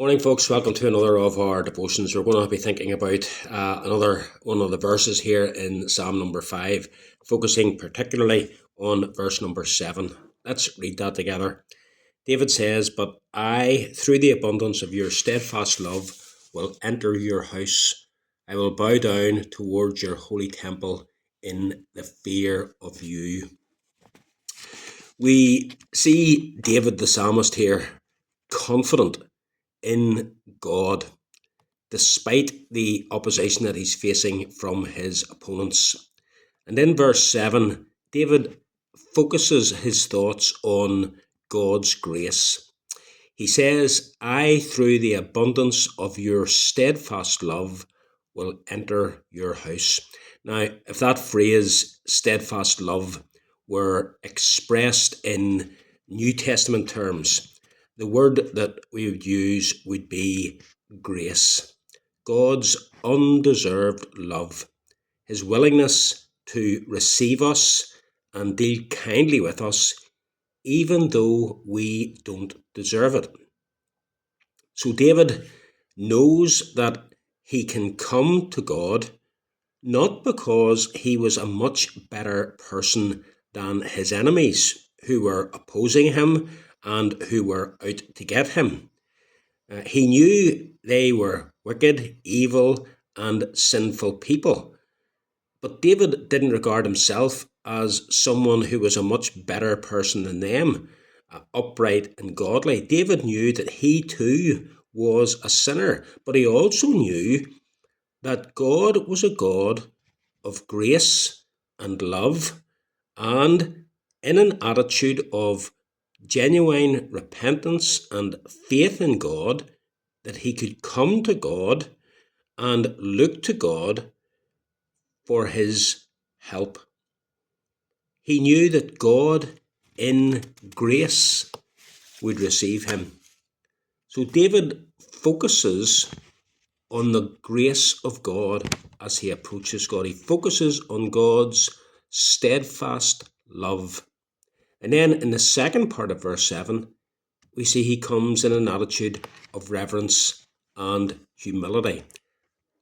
Morning, folks. Welcome to another of our devotions. We're going to be thinking about another one of the verses here in Psalm number 5, focusing particularly on verse number 7. Let's read that together. David says, "But I, through the abundance of your steadfast love, will enter your house. I will bow down towards your holy temple in the fear of you." We see David the psalmist here confident in God, despite the opposition that he's facing from his opponents. And in verse 7, David focuses his thoughts on God's grace. He says, "I, through the abundance of your steadfast love, will enter your house." Now, if that phrase, steadfast love, were expressed in New Testament terms, the word that we would use would be grace. God's undeserved love, his willingness to receive us and deal kindly with us, even though we don't deserve it. So David knows that he can come to God not because he was a much better person than his enemies who were opposing him and who were out to get him. He knew they were wicked, evil, and sinful people. But David didn't regard himself as someone who was a much better person than them, upright and godly. David knew that he too was a sinner, but he also knew that God was a God of grace and love, and in an attitude of genuine repentance and faith in God, that he could come to God and look to God for his help. He knew that God in grace would receive him. So David focuses on the grace of God as he approaches God. He focuses on God's steadfast love. And then in the second part of verse 7, we see he comes in an attitude of reverence and humility.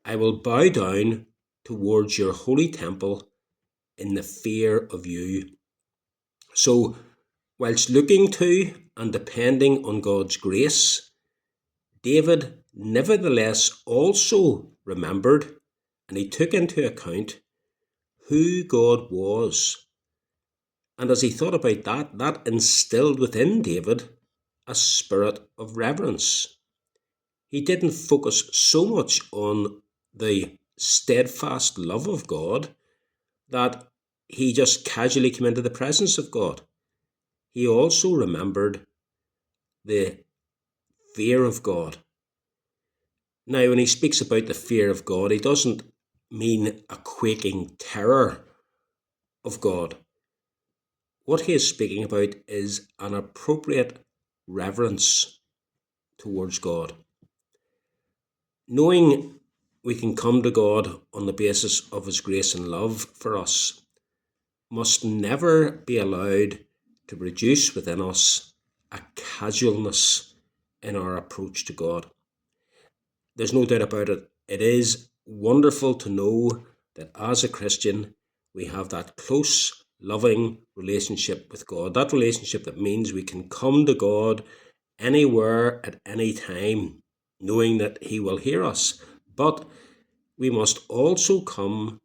"I will bow down towards your holy temple in the fear of you." So, whilst looking to and depending on God's grace, David nevertheless also remembered and he took into account who God was. And as he thought about that, that instilled within David a spirit of reverence. He didn't focus so much on the steadfast love of God that he just casually came into the presence of God. He also remembered the fear of God. Now, when he speaks about the fear of God, he doesn't mean a quaking terror of God. What he is speaking about is an appropriate reverence towards God. Knowing we can come to God on the basis of his grace and love for us must never be allowed to produce within us a casualness in our approach to God. There's no doubt about it. It is wonderful to know that as a Christian, we have that close, loving relationship with God. That relationship that means we can come to God anywhere at any time, knowing that he will hear us. But we must also come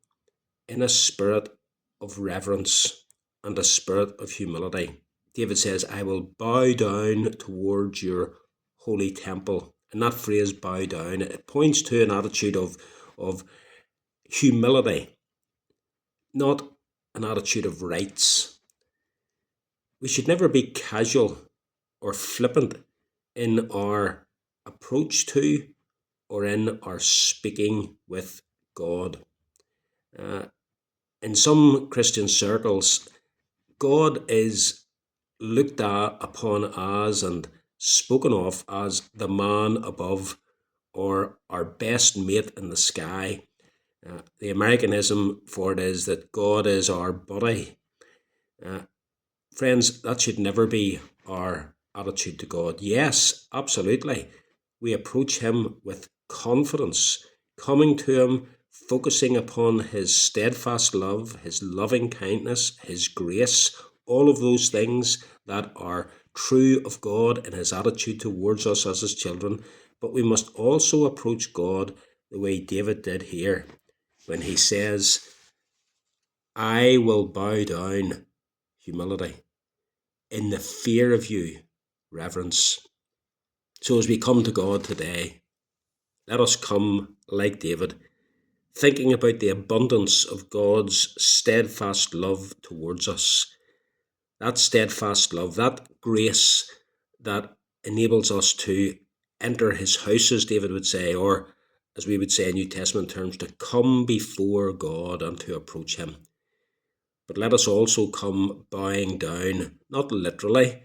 in a spirit of reverence and a spirit of humility. David says, "I will bow down towards your holy temple." And that phrase, bow down, it points to an attitude of humility, not an attitude of rights. We should never be casual or flippant in our approach to or in our speaking with God. In some Christian circles, God is looked at upon as and spoken of as the man above or our best mate in the sky. The Americanism for it is that God is our buddy. Friends, that should never be our attitude to God. Yes, absolutely. we approach him with confidence, coming to him, focusing upon his steadfast love, his loving kindness, his grace, all of those things that are true of God in his attitude towards us as his children. But we must also approach God the way David did here, when he says, I will bow down, humility, in the fear of you, reverence. So as we come to God today, let us come like David, thinking about the abundance of God's steadfast love towards us. That steadfast love, that grace that enables us to enter his house, as David would say, or as we would say in New Testament terms, to come before God and to approach him. But let us also come bowing down, not literally,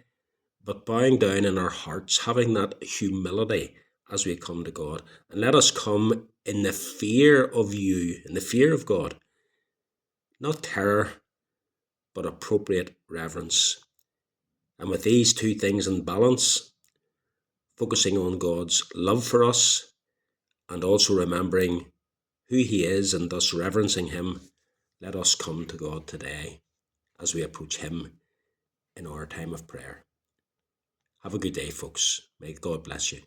but bowing down in our hearts, having that humility as we come to God. And let us come in the fear of you, in the fear of God, not terror, but appropriate reverence. And with these two things in balance, focusing on God's love for us and also remembering who he is and thus reverencing him, let us come to God today as we approach him in our time of prayer. Have a good day, folks. May God bless you.